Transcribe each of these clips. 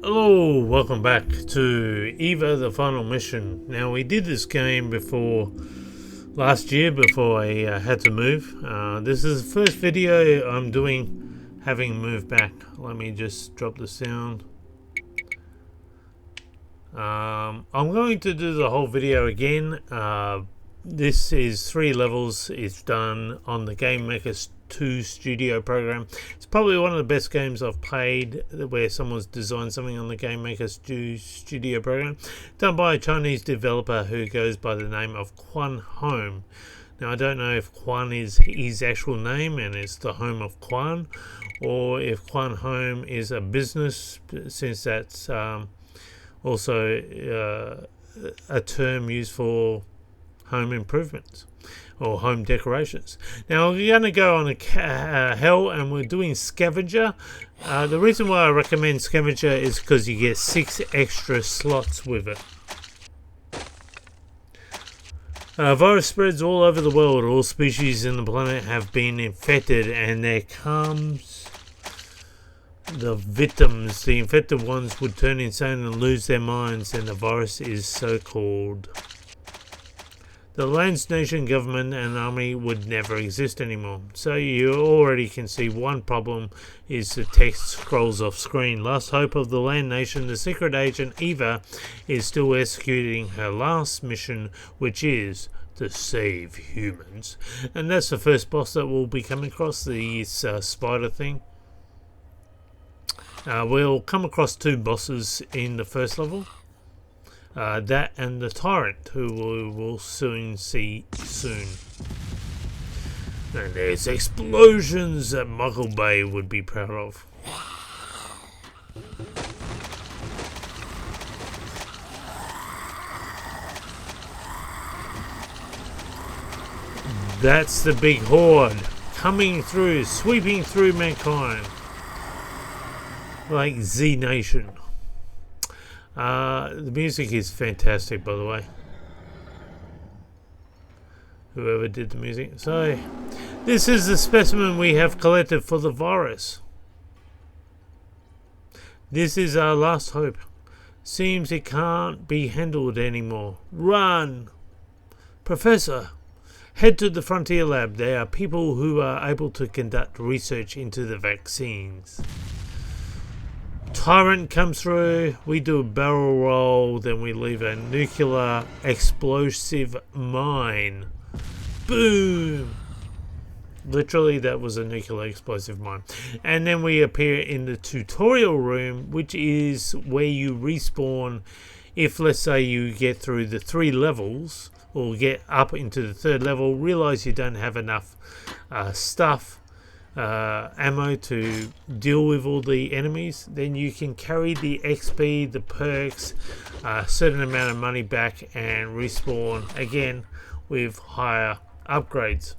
Hello, welcome back to Eva the Final Mission. Now, we did this game before last year before I had to move. This is the first video I'm doing having moved back. Let me just drop the sound. I'm going to do the whole video again. This is 3 levels. It's done on the Game Maker 2 Studio program. It's probably one of the best games I've played where someone's designed something on the Game Maker 2 Studio program, done by a Chinese developer who goes by the name of Quan Home. Now, I don't know if Quan is his actual name and it's the home of Quan, or if Quan Home is a business, since that's also a term used for home improvements or home decorations. Now, we're going to go on a hell, and we're doing scavenger. The reason why I recommend scavenger is because you get 6 extra slots with it. Virus spreads all over the world. All species in the planet have been infected, and there comes the victims. The infected ones would turn insane and lose their minds, and the virus is so called. The land's nation, government and army would never exist anymore. So you already can see one problem is the text scrolls off screen. Last hope of the land nation, the secret agent Eva is still executing her last mission, which is to save humans. And that's the first boss that we'll be coming across, this spider thing. We'll come across 2 bosses in the first level. That and the tyrant, who we will soon see soon. And there's explosions that Michael Bay would be proud of. That's the big horde coming through, sweeping through mankind like Z Nation. The music is fantastic, by the way. Whoever did the music. So, this is the specimen we have collected for the virus. This is our last hope. Seems it can't be handled anymore. Run! Professor, head to the Frontier Lab. There are people who are able to conduct research into the vaccines. Tyrant comes through, we do a barrel roll, then we leave a nuclear explosive mine. Boom! Literally, that was a nuclear explosive mine. And then we appear in the tutorial room, which is where you respawn if, let's say, you get through the 3 levels or get up into the 3rd level, realize you don't have enough ammo to deal with all the enemies, then you can carry the XP, the perks, a certain amount of money back and respawn again with higher upgrades.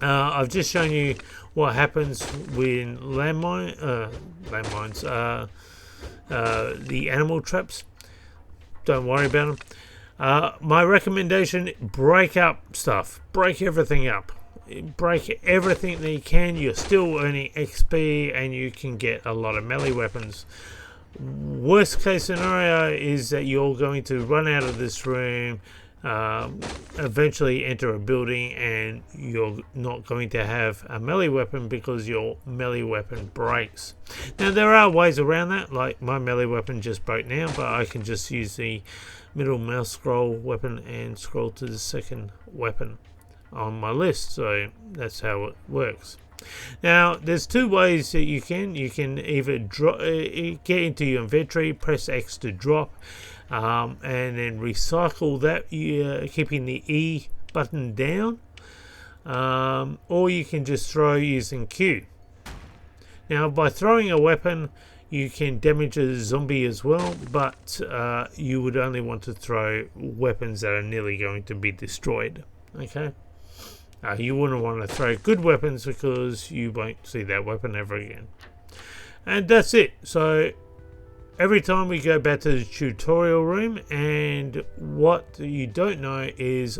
I've just shown you what happens when landmines, the animal traps. Don't worry about them. My recommendation, break up stuff. Break everything up. Break everything that you can. You're still earning XP and you can get a lot of melee weapons. Worst case scenario is that you're going to run out of this room, eventually enter a building, and you're not going to have a melee weapon because your melee weapon breaks. Now, there are ways around that, like my melee weapon just broke now, but I can just use the middle mouse scroll weapon and scroll to the second weapon on my list. So that's how it works. Now, there's 2 ways that you can either get into your inventory, press X to drop, and then recycle that, keeping the E button down, or you can just throw using Q. Now, by throwing a weapon, you can damage a zombie as well, but you would only want to throw weapons that are nearly going to be destroyed. Okay. You wouldn't want to throw good weapons because you won't see that weapon ever again. And that's it. So every time we go back to the tutorial room, and what you don't know is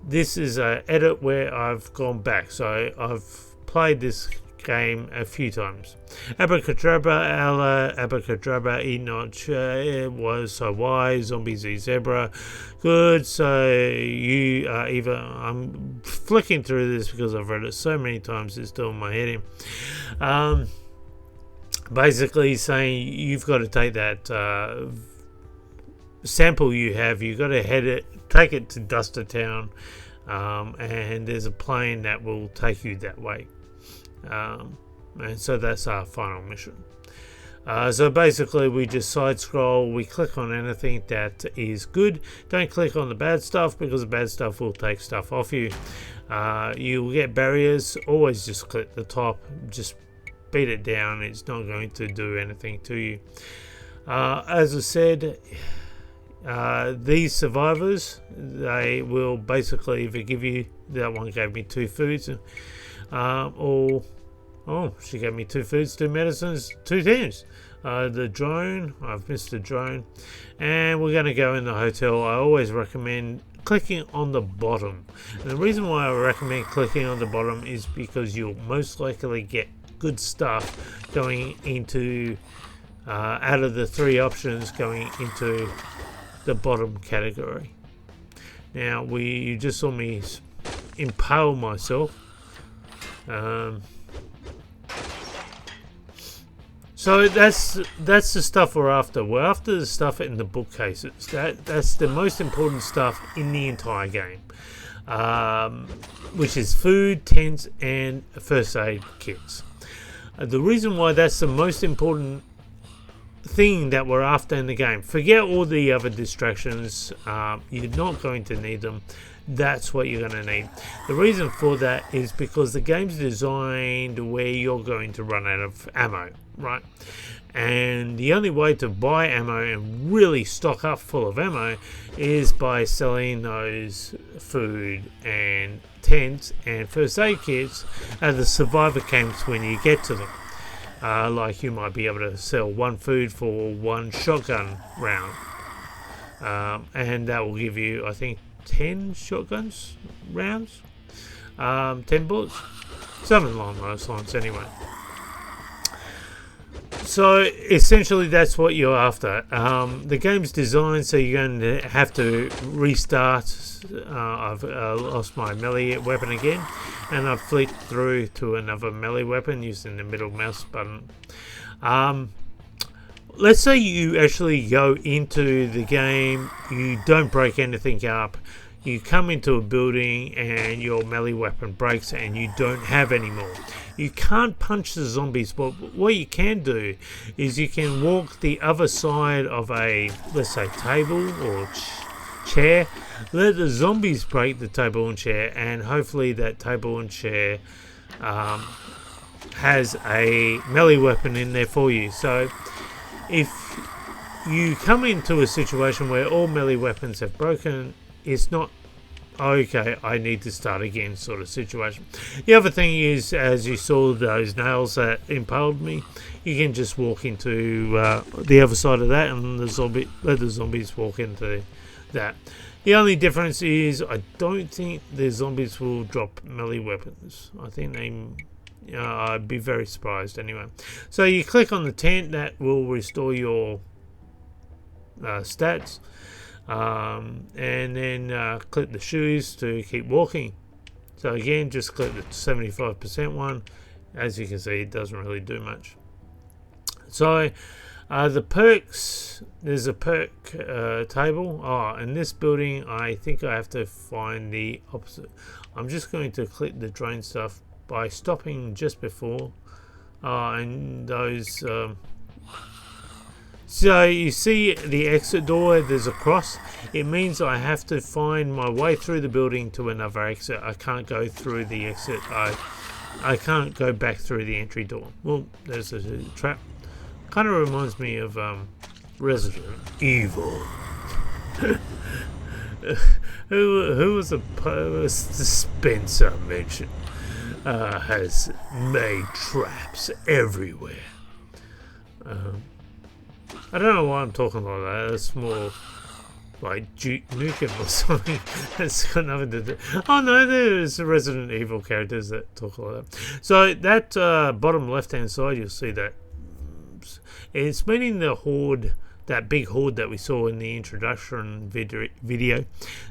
this is an edit where I've gone back. So I've played this game a few times. Abracadabra, Allah, abracadabra, eat not, it was so wise, zombies eat zebra. Good, so you are either, I'm flicking through this because I've read it so many times, it's doing my head in. Basically saying you've got to take that sample you have, you've got to take it to Duster Town, and there's a plane that will take you that way. And so that's our final mission. So basically we just side scroll, we click on anything that is good. Don't click on the bad stuff because the bad stuff will take stuff off you. You'll get barriers, always just click the top, just beat it down, it's not going to do anything to you. As I said, these survivors, they will basically either give you, that one gave me 2 foods, she gave me 2 foods, 2 medicines, 2 things. The drone, I've missed the drone, and we're going to go in the hotel. I always recommend clicking on the bottom, and the reason why I recommend clicking on the bottom is because you'll most likely get good stuff going into out of the 3 options going into the bottom category. Now you just saw me impale myself. So that's the stuff we're after. We're after the stuff in the bookcases. That's the most important stuff in the entire game, which is food, tents, and first aid kits. The reason why that's the most important thing that we're after in the game. Forget all the other distractions. You're not going to need them. That's what you're going to need. The reason for that is because the game's designed where you're going to run out of ammo, right? And the only way to buy ammo and really stock up full of ammo is by selling those food and tents and first aid kits at the survivor camps when you get to them. Like you might be able to sell 1 food for 1 shotgun round, and that will give you, I think, 10 shotguns rounds, 10 bullets, something along those lines anyway. So essentially that's what you're after. The game's designed so you're going to have to restart. I've lost my melee weapon again, and I've flicked through to another melee weapon using the middle mouse button. Let's say you actually go into the game, you don't break anything up, you come into a building and your melee weapon breaks and you don't have any more. You can't punch the zombies, but what you can do is you can walk the other side of a, let's say, table or chair, let the zombies break the table and chair, and hopefully that table and chair has a melee weapon in there for you. So if you come into a situation where all melee weapons have broken, it's not okay, I need to start again sort of situation. The other thing is, as you saw those nails that impaled me, you can just walk into the other side of that and let the zombies walk into that. The only difference is I don't think the zombies will drop melee weapons. I think they I'd be very surprised anyway. So you click on the tent, that will restore your stats, and then click the shoes to keep walking. So again, just click the 75% one. As you can see, it doesn't really do much. So the perks, there's a perk table. In this building I think I have to find the opposite. I'm just going to click the drain stuff by stopping just before, and those so you see the exit door, there's a cross. It means I have to find my way through the building to another exit. I can't go through the exit. I can't go back through the entry door. Well, there's a trap. Kind of reminds me of Resident Evil. who was the Spencer mentioned has made traps everywhere. I don't know why I'm talking like that. It's more like nuke him or something. That's got nothing to do. Oh no, there's Resident Evil characters that talk like that. So that bottom left-hand side, you'll see that it's meaning the horde, that big horde that we saw in the introduction video.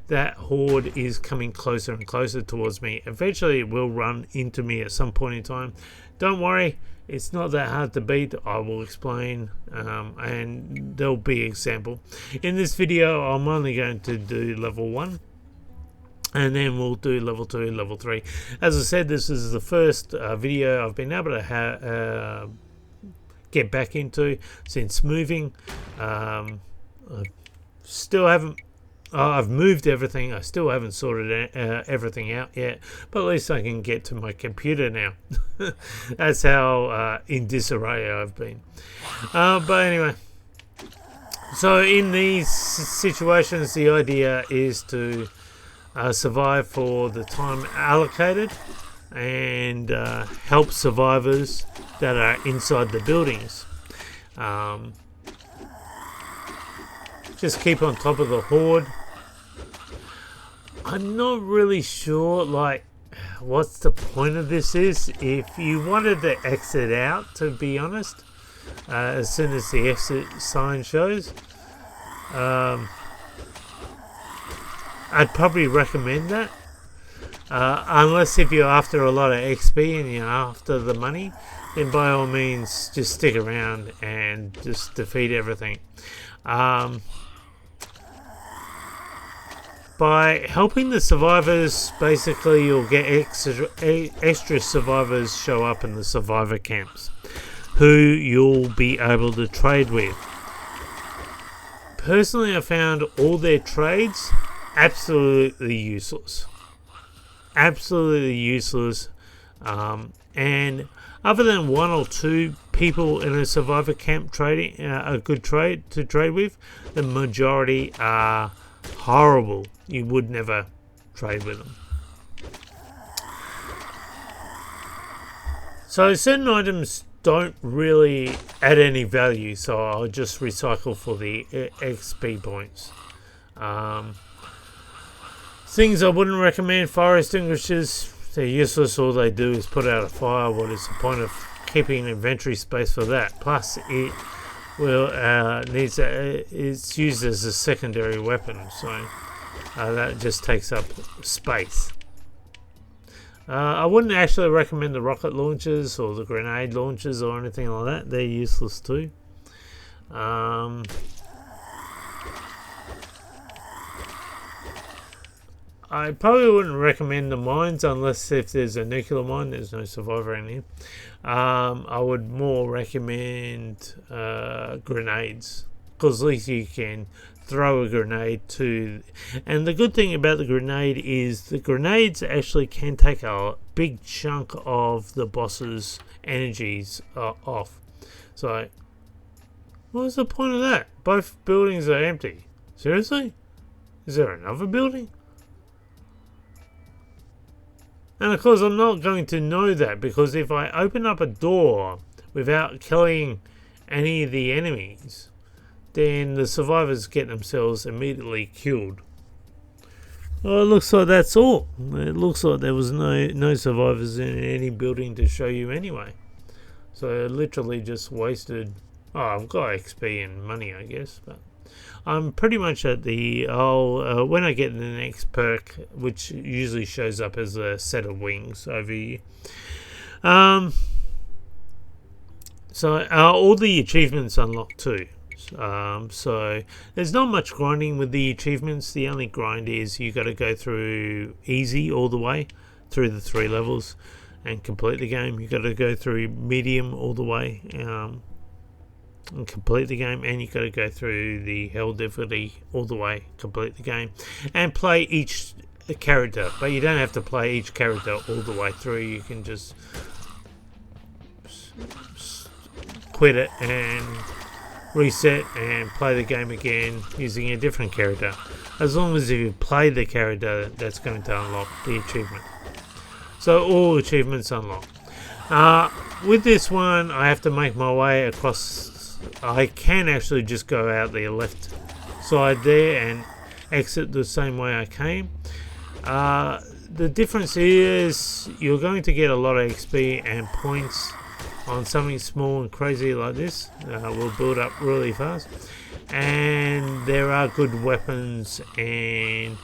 That horde is coming closer and closer towards me. Eventually, it will run into me at some point in time. Don't worry. It's not that hard to beat. I will explain, and there'll be an example. In this video, I'm only going to do level 1, and then we'll do level 2, level 3. As I said, this is the first video I've been able to get back into since moving. I still haven't. I've moved everything. I still haven't sorted everything out yet, but at least I can get to my computer now. That's how in disarray I've been. But anyway, so in these situations, the idea is to survive for the time allocated and help survivors that are inside the buildings. Just keep on top of the horde. I'm not really sure, like, what's the point of this is. If you wanted to exit out, to be honest, as soon as the exit sign shows, I'd probably recommend that. Unless if you're after a lot of XP and you're after the money, then by all means just stick around and just defeat everything. By helping the survivors, basically you'll get extra survivors show up in the survivor camps, who you'll be able to trade with. Personally, I found all their trades absolutely useless. Absolutely useless. And other than 1 or 2 people in a survivor camp trading a good trade to trade with, the majority are horrible. You would never trade with them. So certain items don't really add any value, so I'll just recycle for the XP points. Things I wouldn't recommend: fire extinguishers. They're useless. All they do is put out a fire. What is the point of keeping inventory space for that? Plus, it will it's used as a secondary weapon, so that just takes up space. I wouldn't actually recommend the rocket launchers or the grenade launchers or anything like that. They're useless too. I probably wouldn't recommend the mines unless if there's a nuclear mine. There's no survivor in here. I would more recommend grenades, because at least you can throw a grenade to. And the good thing about the grenade is the grenades actually can take a big chunk of the boss's energies off. So what's the point of that? Both buildings are empty. Seriously? Is there another building? And of course I'm not going to know that, because if I open up a door without killing any of the enemies, then the survivors get themselves immediately killed. Well, it looks like that's all. It looks like there was no survivors in any building to show you anyway. So I literally just wasted. Oh, I've got XP and money, I guess, but I'm pretty much at the when I get the next perk, which usually shows up as a set of wings over here. So all the achievements unlocked too. So there's not much grinding with the achievements. The only grind is you got to go through easy all the way through the 3 levels and complete the game. You got to go through medium all the way and complete the game, and you got to go through the hell difficulty all the way, complete the game, and play each character. But you don't have to play each character all the way through. You can just quit it and reset and play the game again using a different character, as long as you play the character that's going to unlock the achievement. So all achievements unlock. With this one, I have to make my way across. I can actually just go out the left side there and exit the same way I came. The difference is you're going to get a lot of XP and points on something small and crazy like this. Will build up really fast, and there are good weapons, and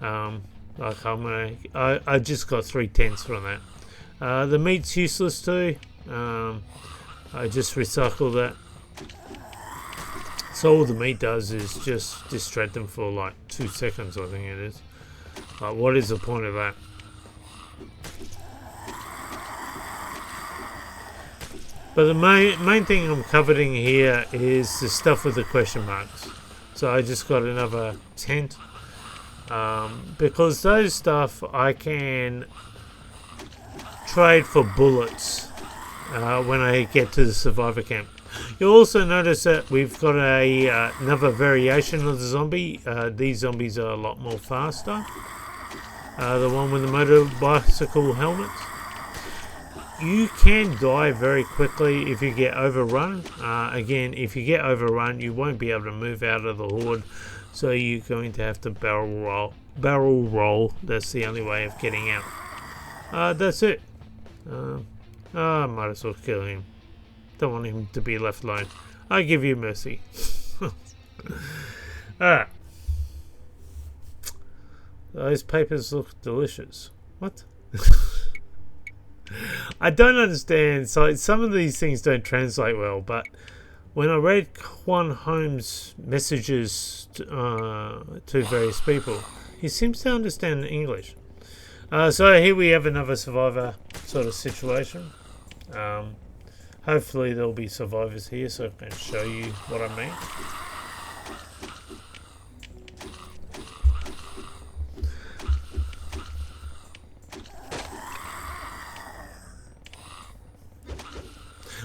like I just got 3/10 from that. The meat's useless too. I just recycle that. So all the meat does is just distract them for like 2 seconds, I think it is. Like, what is the point of that? But the main thing I'm covering here is the stuff with the question marks. So I just got another tent. Because those stuff I can trade for bullets when I get to the survivor camp. You'll also notice that we've got another variation of the zombie. These zombies are a lot more faster. The one with the motorcycle helmet. You can die very quickly if you get overrun. Again, if you get overrun, you won't be able to move out of the horde, so you're going to have to barrel roll. That's the only way of getting out. That's it. I might as well kill him. Don't want him to be left alone. I give you mercy. Alright. Those papers look delicious. What? I don't understand. So some of these things don't translate well, but when I read Quan Home's messages to various people, he seems to understand English. So here we have another survivor sort of situation. Hopefully there'll be survivors here so I can show you what I mean.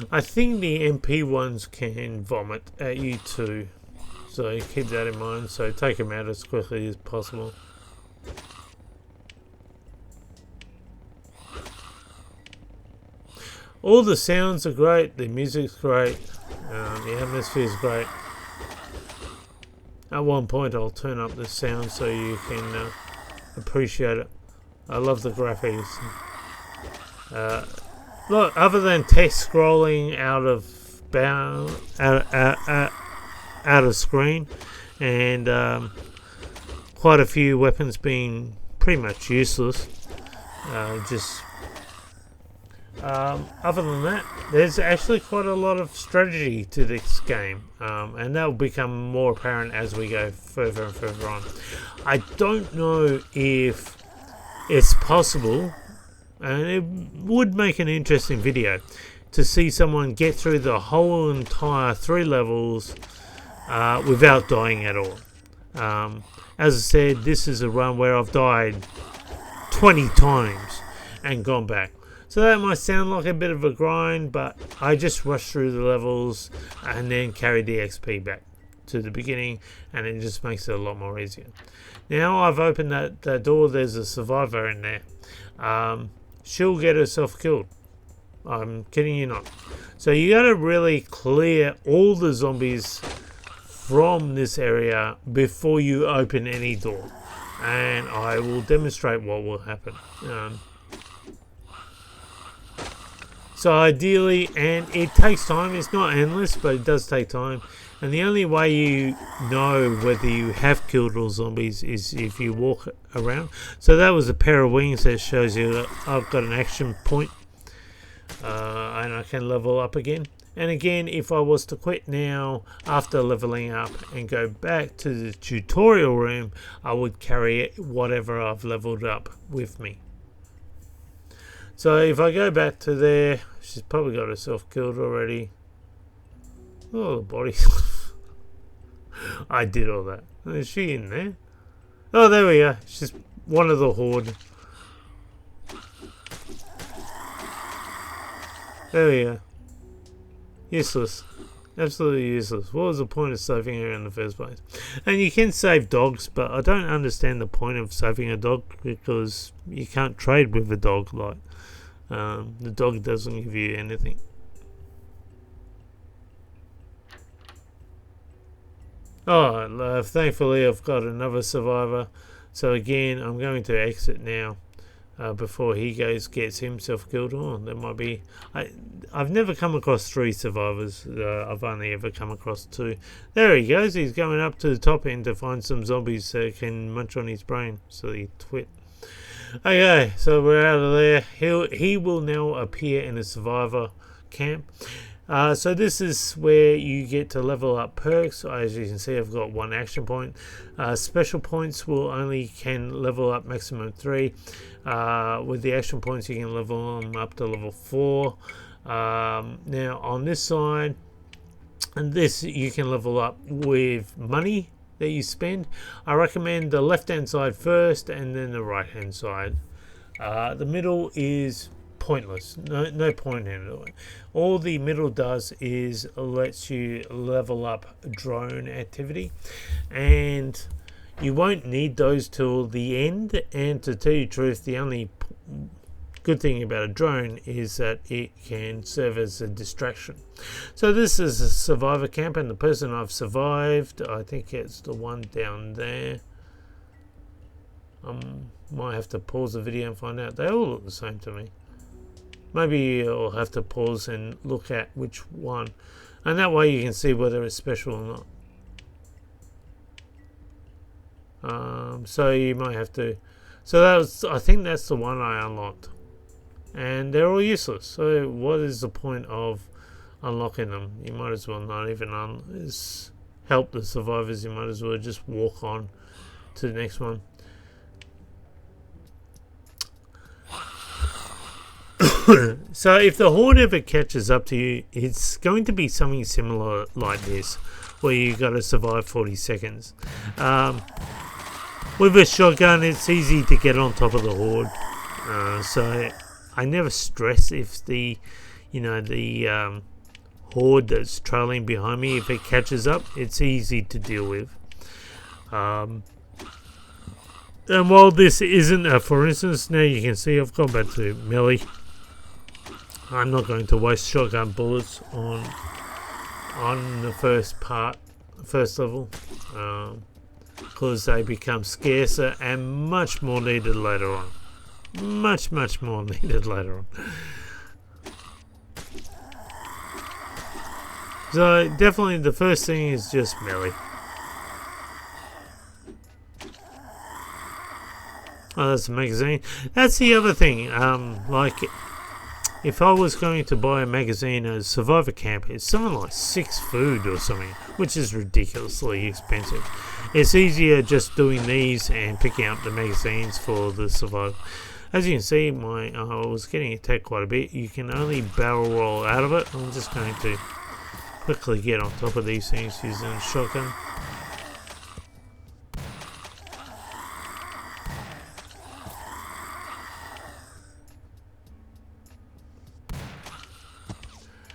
I think the MP ones can vomit at you too, so keep that in mind, so take them out as quickly as possible. All the sounds are great, the music's great, the atmosphere's great. At one point I'll turn up the sound so you can appreciate it. I love the graphics. Look, other than text scrolling out of screen, and quite a few weapons being pretty much useless, other than that, there's actually quite a lot of strategy to this game, and that will become more apparent as we go further and further on. I don't know if it's possible, and it would make an interesting video to see someone get through the whole entire 3 levels without dying at all. As I said, this is a run where I've died 20 times and gone back. So that might sound like a bit of a grind, but I just rushed through the levels and then carried the XP back to the beginning, and it just makes it a lot more easier. Now I've opened that door, there's a survivor in there. She'll get herself killed. I'm kidding you not. So you got to really clear all the zombies from this area before you open any door, and I will demonstrate what will happen. So ideally, and it takes time, it's not endless, but it does take time, and the only way you know whether you have killed all zombies is if you walk around. So that was a pair of wings that shows you that I've got an action point, and I can level up again. And again, if I was to quit now after leveling up and go back to the tutorial room, I would carry whatever I've leveled up with me. So if I go back to there, she's probably got herself killed already. Oh, the body. I did all that. Is she in there? Oh, there we are. She's one of the horde. There we are. Useless. Absolutely useless. What was the point of saving her in the first place? And you can save dogs, but I don't understand the point of saving a dog, because you can't trade with a dog. Like, the dog doesn't give you anything. Oh, thankfully I've got another survivor. So again, I'm going to exit now before he gets himself killed. Oh, there might be. I've never come across 3 survivors. I've only ever come across 2. There he goes. He's going up to the top end to find some zombies that can munch on his brain. So he twit. Okay, so we're out of there. He will now appear in a survivor camp. So this is where you get to level up perks. As you can see, I've got 1 action point. Special points will only can level up maximum 3. With the action points, you can level them up to level 4. Now on this side, and this you can level up with money that you spend. I recommend the left hand side first and then the right hand side. The middle is pointless. No point in it. All the middle does is lets you level up drone activity, and you won't need those till the end. And to tell you the truth, the only good thing about a drone is that it can serve as a distraction. So this is a survivor camp, and the person I've survived, I think it's the one down there. Might have to pause the video and find out. They all look the same to me. Maybe I'll have to pause and look at which one, and that way you can see whether it's special or not. So you might have to. So I think that's the one I unlocked. And they're all useless. So what is the point of unlocking them? You might as well not even help the survivors. You might as well just walk on to the next one. So if the horde ever catches up to you, it's going to be something similar like this, where you got to survive 40 seconds. With a shotgun, it's easy to get on top of the horde. So I never stress if the horde that's trailing behind me, if it catches up, it's easy to deal with. And while this isn't for instance, now you can see I've gone back to melee. I'm not going to waste shotgun bullets on the first level, because they become scarcer and much more needed later on. Much more needed later on. So definitely the first thing is just melee. Oh, that's a magazine. That's the other thing. Like, if I was going to buy a magazine at a survivor camp, it's something like 6 food or something, which is ridiculously expensive. It's easier just doing these and picking up the magazines for the survivor. As you can see, I was getting attacked quite a bit. You can only barrel roll out of it. I'm just going to quickly get on top of these things using a shotgun.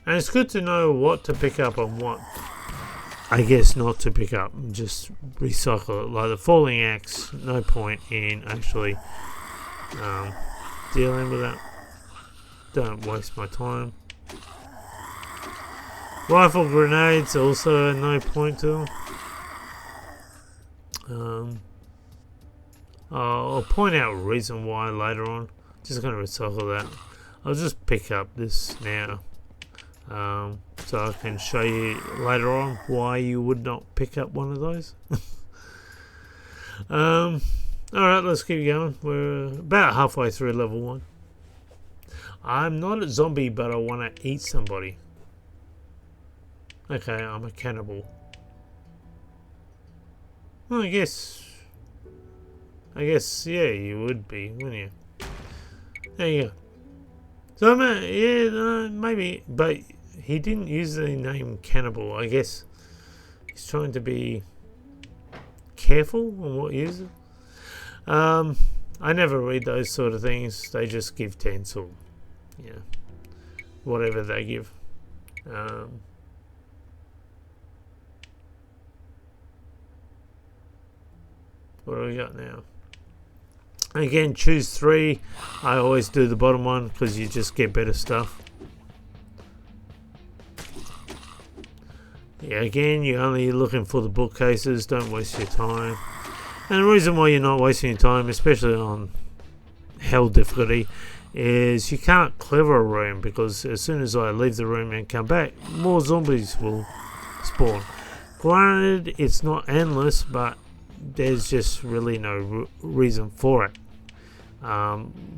And it's good to know what to pick up and what, I guess, not to pick up. Just recycle it. Like the falling axe, no point in actually dealing with that. Don't waste my time. Rifle grenades, also no point to them. I'll point out a reason why later on. Just going to recycle that. I'll just pick up this now. So I can show you later on why you would not pick up one of those. Alright, let's keep going. We're about halfway through level 1. I'm not a zombie, but I want to eat somebody. Okay, I'm a cannibal. Well, I guess, yeah, you would be, wouldn't you? There you go. So, maybe, but he didn't use the name cannibal. I guess he's trying to be careful on what he uses. I never read those sort of things. They just give 10 or, whatever they give. What do we got now? Again, choose 3. I always do the bottom one because you just get better stuff. Yeah, again, you're only looking for the bookcases. Don't waste your time. And the reason why you're not wasting your time, especially on hell difficulty, is you can't clever a room, because as soon as I leave the room and come back, more zombies will spawn. Granted, it's not endless, but there's just really no reason for it.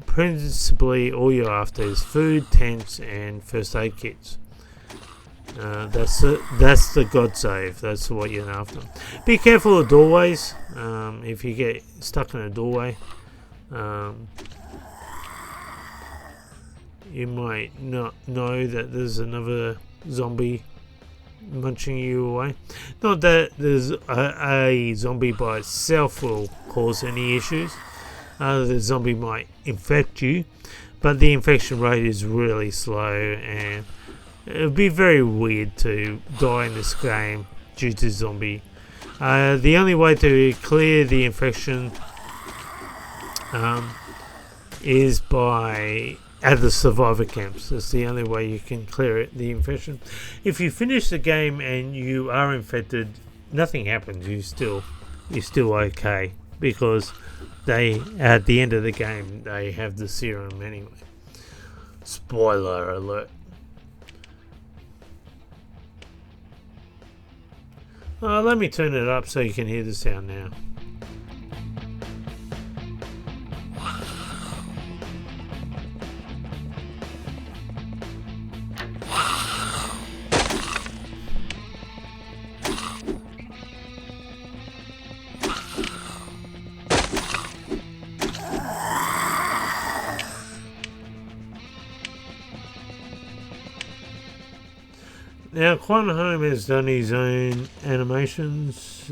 Principally, all you're after is food, tents, and first aid kits. That's the God save. That's what you're after. Be careful of doorways. If you get stuck in a doorway, you might not know that there's another zombie munching you away. Not that there's a zombie by itself will cause any issues. The zombie might infect you, but the infection rate is really slow, and it would be very weird to die in this game due to zombie. The only way to clear the infection is by at the survivor camps. That's the only way you can clear it, the infection. If you finish the game and you are infected, nothing happens. You're still okay, because they, at the end of the game, they have the serum anyway. Spoiler alert. Let me turn it up so you can hear the sound now. Now, Quan Home has done his own animations,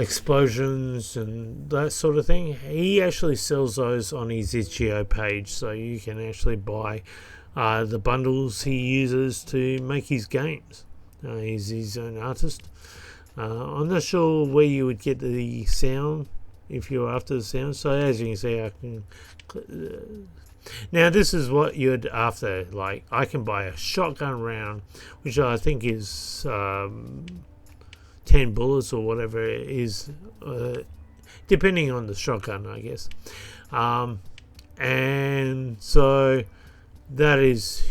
explosions, and that sort of thing. He actually sells those on his itch.io page, so you can actually buy the bundles he uses to make his games. He's his own artist. I'm not sure where you would get the sound if you're after the sound. So as you can see, I can... Now this is what you'd after. Like, I can buy a shotgun round, which I think is 10 bullets or whatever it is, depending on the shotgun, I guess. And so that is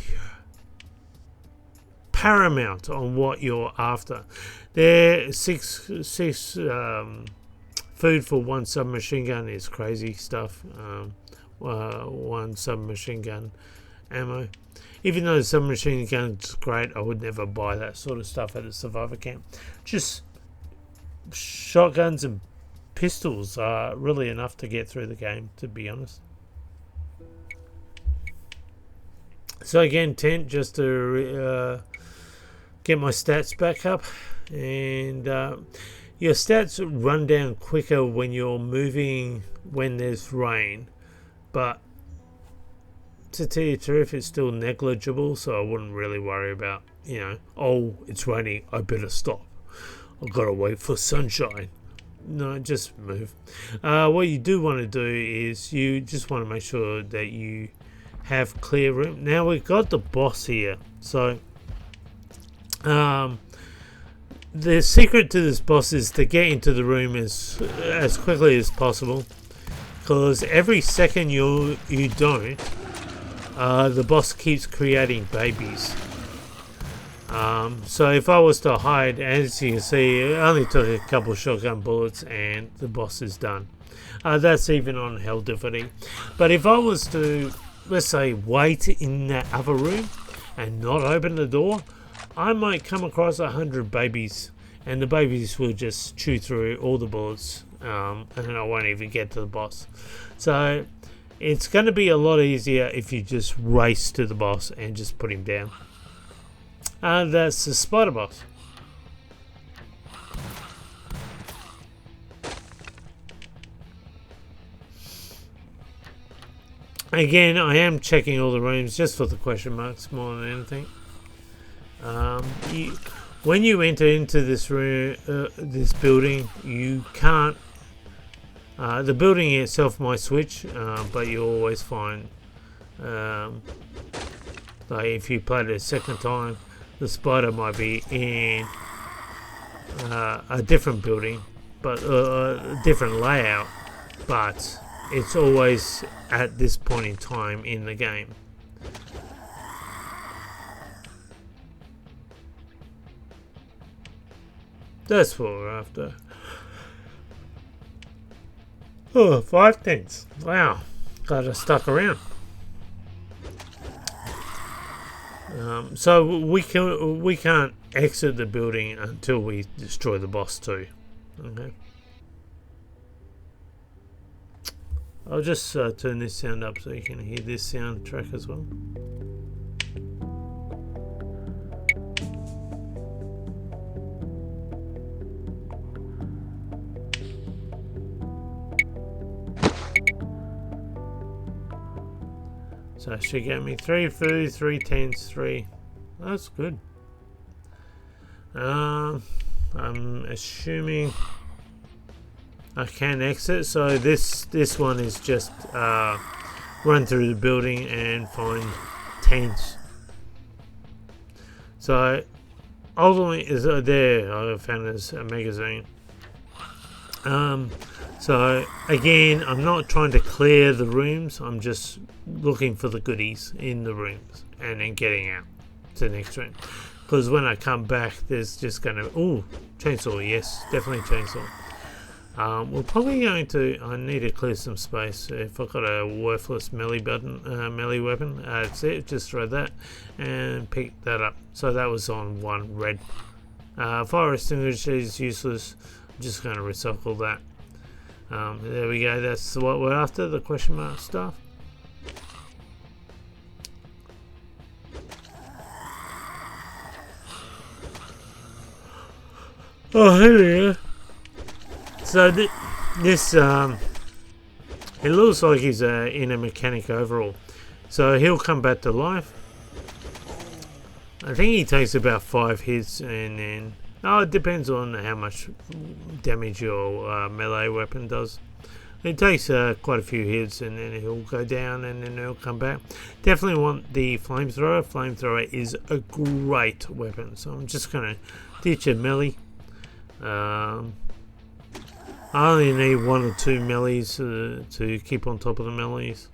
paramount on what you're after. There, six food for one submachine gun is crazy stuff. One submachine gun ammo. Even though the submachine gun's great, I would never buy that sort of stuff at a survivor camp. Just shotguns and pistols are really enough to get through the game, to be honest. So again, tent, just to get my stats back up. And your stats run down quicker when you're moving when there's rain. But to tell you the truth, it's still negligible, so I wouldn't really worry about, oh, it's raining, I better stop. I've got to wait for sunshine. No, just move. What you do want to do is you just want to make sure that you have clear room. Now we've got the boss here. So the secret to this boss is to get into the room as quickly as possible. Because every second you don't, the boss keeps creating babies. So if I was to hide, as you can see, it only took a couple of shotgun bullets and the boss is done. That's even on hell difficulty. But if I was to, let's say, wait in that other room and not open the door, I might come across 100 babies, and the babies will just chew through all the bullets. And I won't even get to the boss. So it's going to be a lot easier if you just race to the boss and just put him down. That's the spider boss. Again, I am checking all the rooms just for the question marks more than anything. When you enter into this room, this building, you can't. The building itself might switch, but you always find, like if you play it a second time, The spider might be in a different building, but a different layout, but it's always at this point in time in the game. That's what we're after. Oh, 5 tenths. Wow. Glad I stuck around. So we can't exit the building until we destroy the boss too. Okay. I'll just turn this sound up so you can hear this soundtrack as well. So she gave me 3 food, 3 tenths, 3. That's good. I'm assuming I can exit. So this one is just run through the building and find tenths. So ultimately is there. I found this magazine. So again, I'm not trying to clear the rooms. I'm just looking for the goodies in the rooms and then getting out to the next room. Because when I come back, there's just going to... Ooh, chainsaw, yes, definitely chainsaw. We're probably going to... I need to clear some space. If I've got a worthless melee weapon, that's it. Just throw that and pick that up. So that was on 1 red. Fire extinguisher is useless. I'm just going to recycle that. There we go. That's what we're after, the question mark stuff. Oh, here we go. So this it looks like he's in a mechanic overall. So he'll come back to life. I think he takes about 5 hits, and then it depends on how much damage your melee weapon does. It takes quite a few hits, and then he'll go down, and then he'll come back. Definitely want the flamethrower. Flamethrower is a great weapon, so I'm just going to ditch a melee. I only need 1 or 2 melees to keep on top of the melees.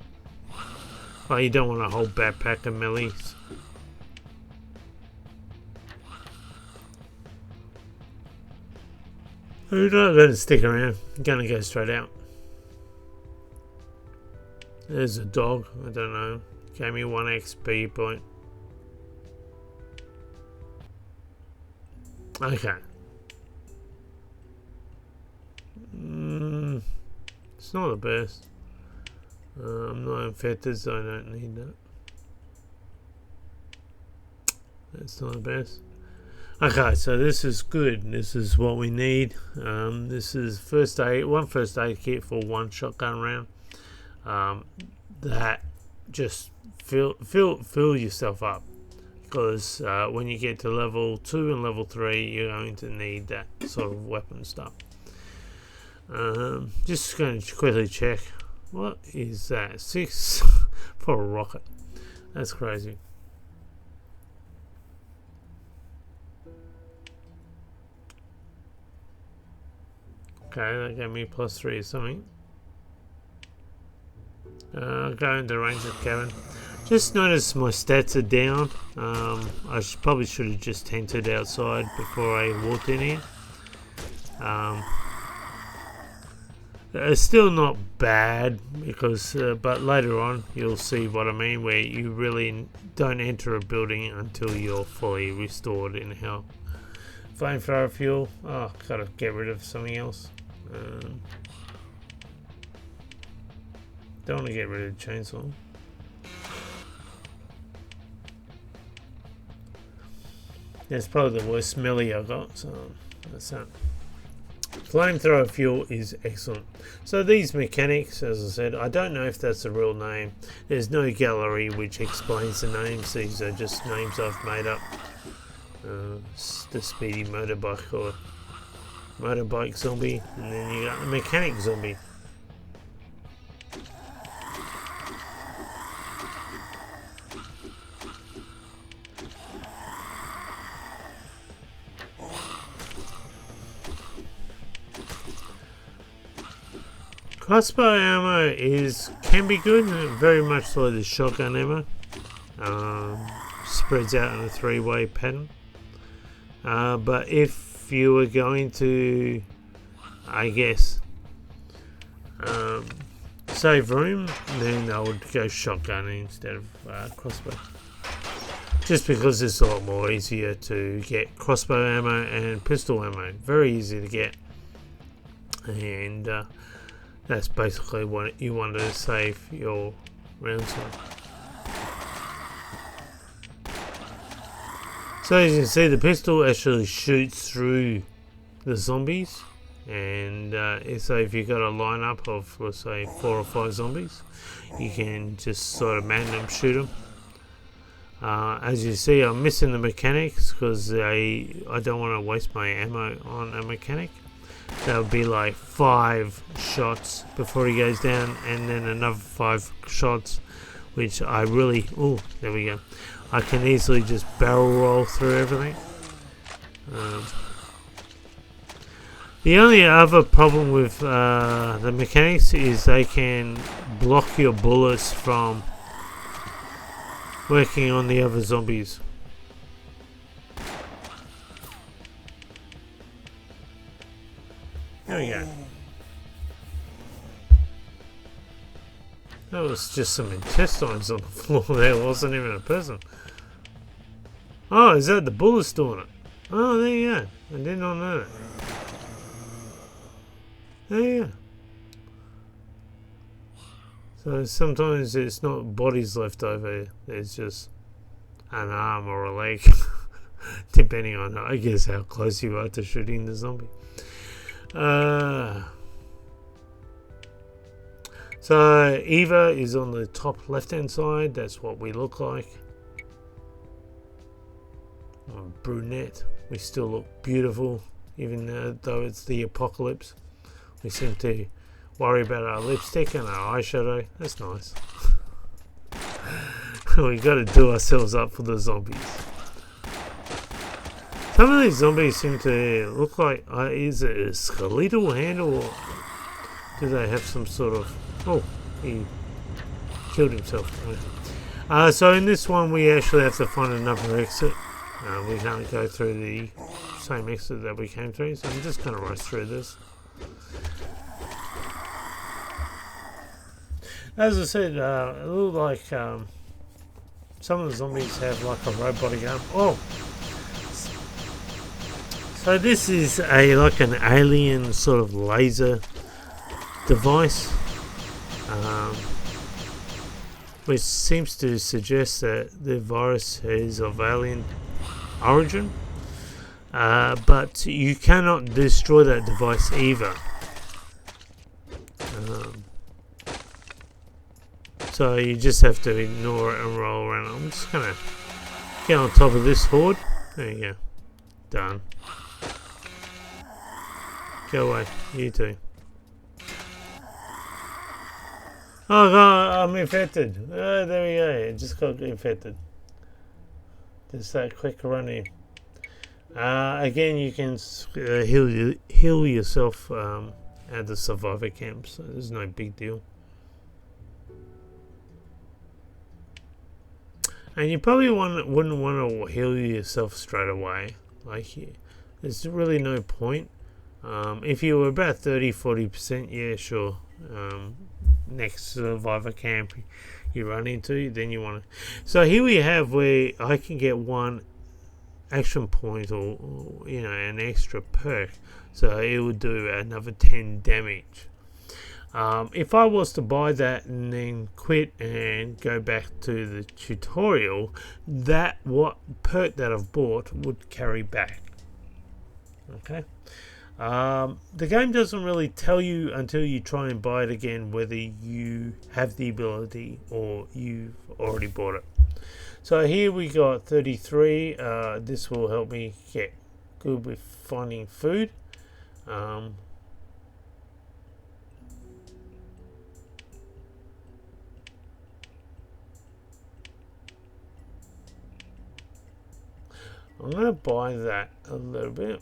Oh, you don't want a whole backpack of melees. I'm not going to stick around. I'm going to go straight out. There's a dog. I don't know. Gave me 1 XP point. Okay. It's not the best. I'm not infected, so I don't need that. That's not the best. Okay, so this is good. This is what we need. This is first aid, 1 first aid kit for 1 shotgun round. That just fill yourself up, because when you get to level 2 and level 3, you're going to need that sort of weapon stuff. Just going to quickly check. What is that? 6 for a rocket. That's crazy. Okay, that gave me +3 or something. Go into range of cabin. Just noticed my stats are down. I probably should have just tented outside before I walked in here. It's still not bad, because but later on you'll see what I mean, where you really don't enter a building until you're fully restored in health. Flamethrower fuel. Oh, gotta get rid of something else. Don't want to get rid of the chainsaw. That's probably the worst smelly I got, so that's that. Flamethrower fuel is excellent. So these mechanics, as I said, I don't know if that's the real name. There's no gallery which explains the names. These are just names I've made up. The speedy motorbike, or motorbike zombie, and then you got the mechanic zombie. Crossbow ammo can be good, very much like the shotgun ammo. Spreads out in a three-way pattern. But if you were going to, I guess, save room, then I would go shotgun instead of crossbow. Just because it's a lot more easier to get crossbow ammo and pistol ammo. Very easy to get. And that's basically what you want to save your rounds on. So as you can see, the pistol actually shoots through the zombies, and so if you've got a lineup of, let's say, 4 or 5 zombies, you can just sort of random shoot them. As you see, I'm missing the mechanics because I don't want to waste my ammo on a mechanic. That would be like 5 shots before he goes down, and then another 5 shots, which I really... Oh, there we go. I can easily just barrel roll through everything. The only other problem with the mechanics is they can block your bullets from working on the other zombies. There we go. That was just some intestines on the floor there, wasn't even a person. Oh, is that the bullets doing it? Oh, there you go. I did not know that. There you go. So sometimes it's not bodies left over, there's just an arm or a leg. Depending on, I guess, how close you are to shooting the zombie. So Eva is on the top left hand side. That's what we look like. Brunette. We still look beautiful, even though it's the apocalypse. We seem to worry about our lipstick and our eyeshadow. That's nice. We got to do ourselves up for the zombies. Some of these zombies seem to look like, is it a skeletal hand, or do they have some sort of... Oh, he killed himself. So in this one we actually have to find another exit. We can't go through the same exit that we came through, so I'm just going to rush through this. As I said, it looked like some of the zombies have like a robotic arm. Oh! So this is like an alien sort of laser device, which seems to suggest that the virus is of alien origin, but you cannot destroy that device either. So you just have to ignore it and roll around. I'm just gonna get on top of this horde. There you go. Done. Go away, you too. Oh god, I'm infected. Oh, there we go. I just got infected. Just that quick running. Again, you can heal yourself at the survivor camp, so there's no big deal. And you probably wouldn't want to heal yourself straight away. Like, there's really no point. If you were about 30-40%, yeah, sure. Next survivor camp you run into, then you want to. So here we have where I can get 1 action point, or an extra perk. So it would do another 10 damage. If I was to buy that and then quit and go back to the tutorial, that perk that I've bought would carry back. Okay. The game doesn't really tell you until you try and buy it again whether you have the ability or you've already bought it. So here we got 33. This will help me get good with finding food. I'm going to buy that a little bit.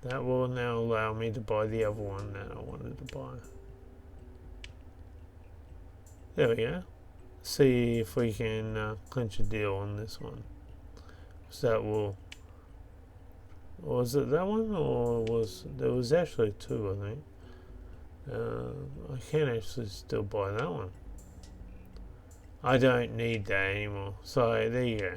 That will now allow me to buy the other one that I wanted to buy. There we go. See if we can clinch a deal on this one. So that will... Was it that one, or there was actually two, I think. I can actually still buy that one. I don't need that anymore. So there you go.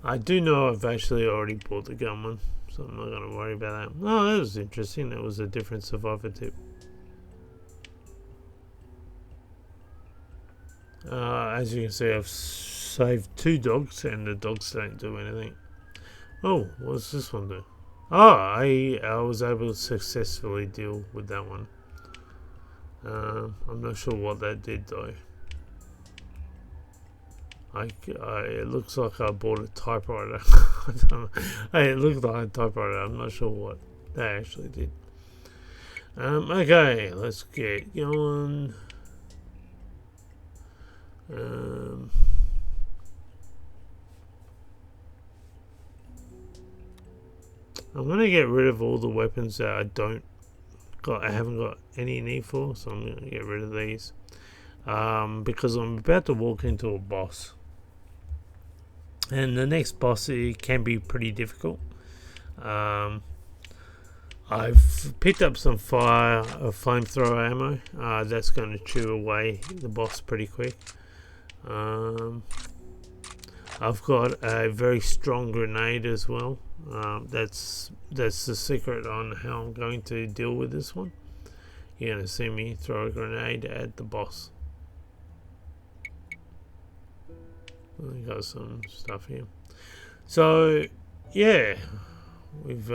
I do know I've actually already bought the gun one, so I'm not going to worry about that. Oh, that was interesting. That was a different survivor tip. As you can see, I've saved 2 dogs, and the dogs don't do anything. Oh, what's this one do? Oh, I was able to successfully deal with that one. I'm not sure what that did though. It looks like I bought a typewriter. I don't know. Hey, it looked like a typewriter. I'm not sure what that actually did. Okay, let's get going. I'm gonna get rid of all the weapons that I haven't got any need for, so I'm gonna get rid of these. Because I'm about to walk into a boss. And the next boss, it can be pretty difficult. I've picked up some flamethrower ammo. That's going to chew away the boss pretty quick. I've got a very strong grenade as well. That's the secret on how I'm going to deal with this one. You're going to see me throw a grenade at the boss. We got some stuff here. So yeah, we've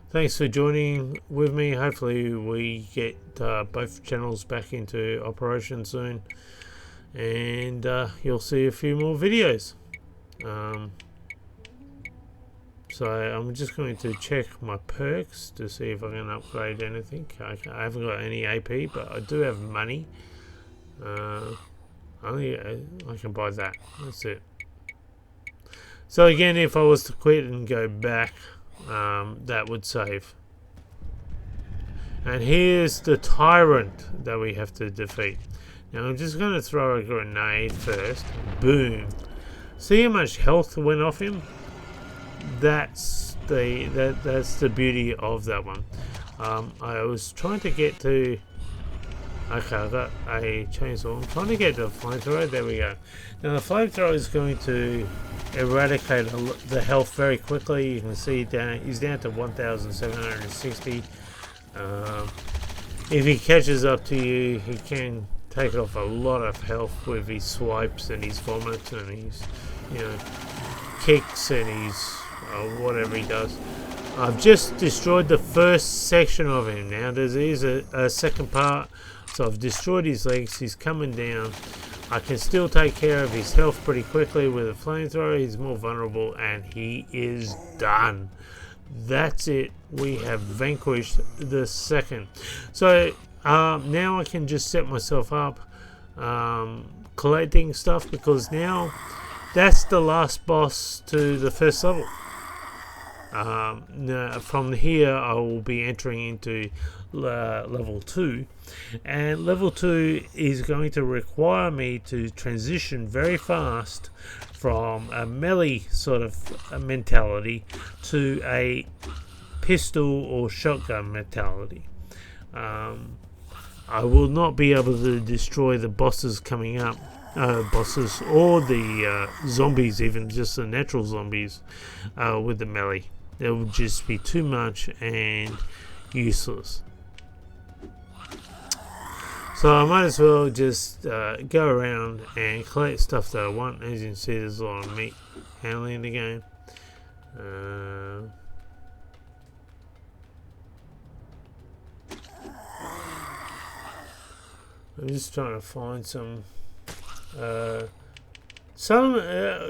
thanks for joining with me. Hopefully we get both channels back into operation soon, and you'll see a few more videos. So I'm just going to check my perks to see if I can upgrade anything. I haven't got any AP, but I do have money. I can buy that. That's it. So again, if I was to quit and go back, that would save. And here's the tyrant that we have to defeat. Now I'm just going to throw a grenade first. Boom. See how much health went off him? That's the beauty of that one. I was trying to get to... Okay, I got a chainsaw. I'm trying to get the flamethrower. There we go. Now the flamethrower is going to eradicate the health very quickly. You can see he's down to 1,760. If he catches up to you, he can take off a lot of health with his swipes and his vomits and his, kicks and his whatever he does. I've just destroyed the first section of him. Now there is a second part. So I've destroyed his legs. He's coming down. I can still take care of his health pretty quickly with a flamethrower. He's more vulnerable, and he is done. That's it. We have vanquished the second. So now I can just set myself up collecting stuff, because now that's the last boss to the first level. Now from here I will be entering into level 2, and level 2 is going to require me to transition very fast from a melee sort of mentality to a pistol or shotgun mentality. I will not be able to destroy the bosses coming up, bosses or the zombies, even just the natural zombies, with the melee. It will just be too much and useless. So I might as well just go around and collect stuff that I want. As you can see, there's a lot of meat handling in the game. I'm just trying to find some.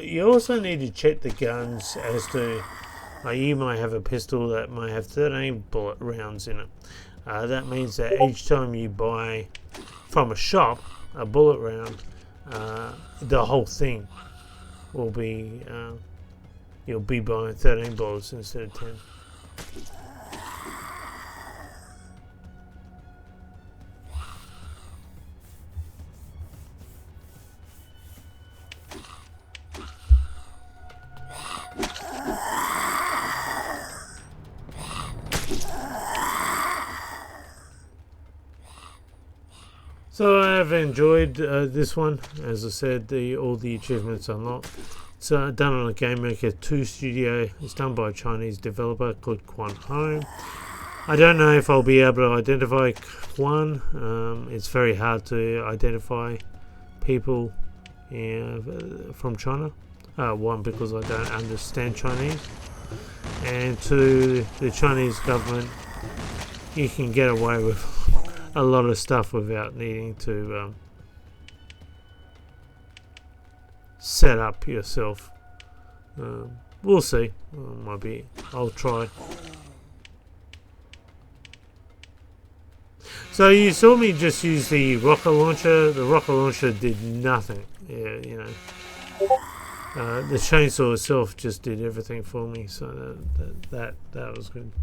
You also need to check the guns as to. You might have a pistol that might have 13 bullet rounds in it. That means that each time you buy from a shop a bullet round, the whole thing will be you'll be buying $13 instead of 10. So I have enjoyed this one. As I said, all the achievements unlocked. It's done on a Game Maker 2 studio. It's done by a Chinese developer called Quan Home. I don't know if I'll be able to identify Quan. It's very hard to identify people from China. One, because I don't understand Chinese, and two, the Chinese government, you can get away with a lot of stuff without needing to set up yourself. We'll see. I'll try. So you saw me just use the rocket launcher. The rocket launcher did nothing. Yeah, you know. The chainsaw itself just did everything for me. So that was good.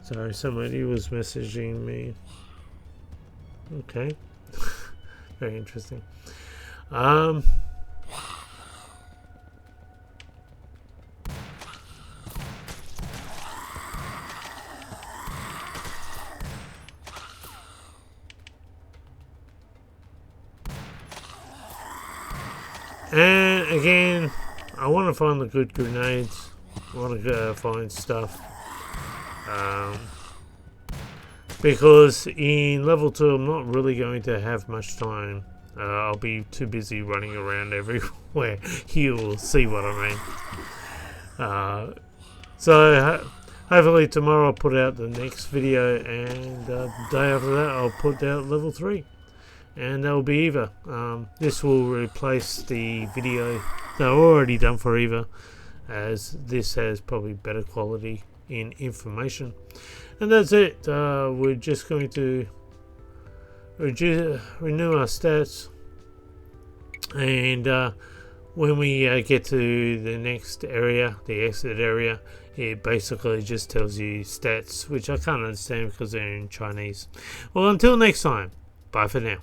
Sorry, somebody was messaging me. Okay. Very interesting. And again, I want to find the good grenades. I want to find stuff. Because in level 2 I'm not really going to have much time. I'll be too busy running around everywhere. You'll see what I mean. So hopefully tomorrow I'll put out the next video, and the day after that I'll put out level 3, and that'll be Eva. This will replace the video that I've already done for Eva, as this has probably better quality in information. And that's it. We're just going to renew our stats, and when we get to the next area, the exit area, it basically just tells you stats, which I can't understand because they're in Chinese. Well, until next time, bye for now.